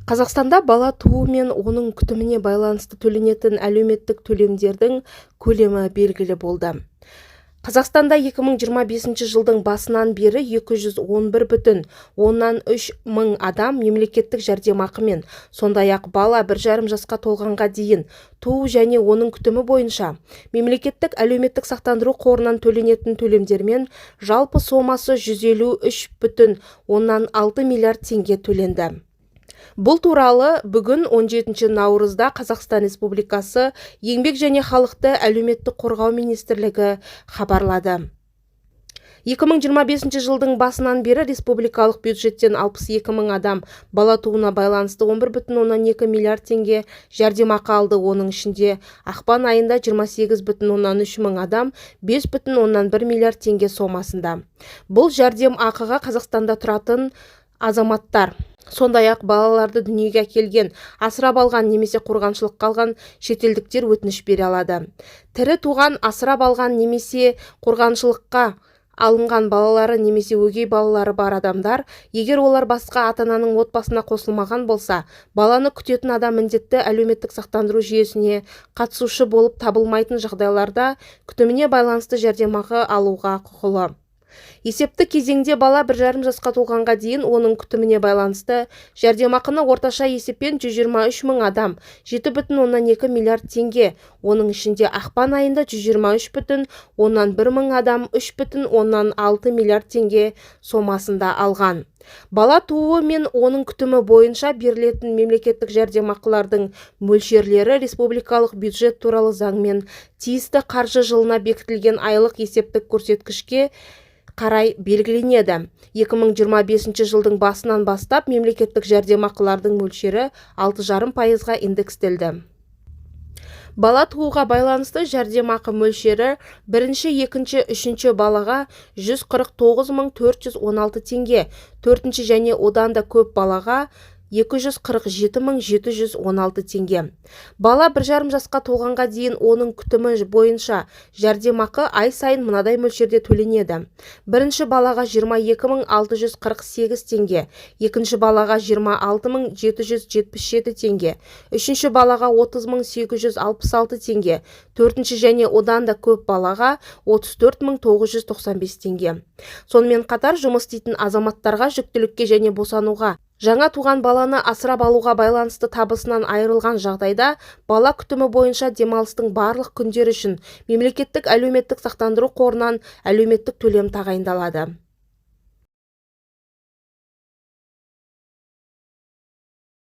Қазақстанда бала туу мен оның күтіміне байланысты төленетін әлеуметтік төлемдердің көлемі белгілі болды. Қазақстанда 2025 жылдың басынан бері 211,3 мың адам мемлекеттік жәрдемақымен, сондай-ақ бала 1,5 жасқа толғанға дейін туу және оның күтімі бойынша мемлекеттік әлеуметтік сақтандыру қорынан төленетін төлемдермен жалпы сомасы 153,6 миллиард теңге төленді. Бұл туралы бүгін 17 наурызда Қазақстан Республикасы Еңбек және халықты әлеуметтік қорғау министрлігі хабарлады. 2025 жылдың басынан бері республикалық бюджеттен 62 мың адам бала тууына байланысты 11,2 миллиард теңге жәрдемақы алды. Оның ішінде ақпан айында 28,3 мың адам 5,1 миллиард теңге сомасында. Бұл жәрдемақыға Қазақстанда тұратын азаматтар, сондай-ақ балаларды дүниеге әкелген, асырап алған немесе қорғаншылыққа алған шетелдіктер өтініш бере алады. Тірі туған, асырап алған немесе қорғаншылыққа алынған балалары немесе өгей балалары бар адамдар, егер олар басқа ата-ананың отбасына қосылмаған болса, баланы күтетін адам міндетті әлеуметтік сақтандыру жүйесіне қатысушы болып табылмайтын жағдайларда күтіміне байланысты жәрдемақы алуға құқылы. Есепті кезеңде бала 1,5 жасқа толғанға дейін оның күтіміне байланысты жәрдемақыны орташа есеппен 123 мың адам 7,2 миллиард теңге, оның ішінде ақпан айында 123,1 мың адам 3,6 миллиард теңге сомасында алған. Бала тууы мен оның күтімі бойынша берілетін мемлекеттік жәрдемақылардың мөлшерлері республикалық бюджет туралы заңмен тиісті қаржы жылына бекітілген айлық есептік көрсеткішке қарай белгіленеді. 2025 жылдың басынан бастап мемлекеттік жәрдемақылардың мөлшері 6,5%-ға индекстелді. Бала тууға байланысты жәрдемақы мөлшері бірінші, екінші, үшінші балаға 149,416 теңге, төртінші және одан да көп балаға 247,716 теңге. Бала 1,5 жасқа толғанға дейін оның күтімі бойынша жәрдемақы ай сайын мынадай мөлшерде төленеді. Бірінші балаға 22,648 теңге, екінші балаға 26,777 теңге, үшінші балаға 30,866 теңге, төртінші және одан да көп балаға 34,995 теңге. Сонымен қатар жұмыс істейтін азаматтарға жүктілікке және босануға, жаңа туған баланы асырап алуға байланысты табысынан айырылған жағдайда бала күтімі бойынша демалыстың барлық күндері үшін мемлекеттік әлеуметтік сақтандыру қорынан әлеуметтік төлем тағайындалады.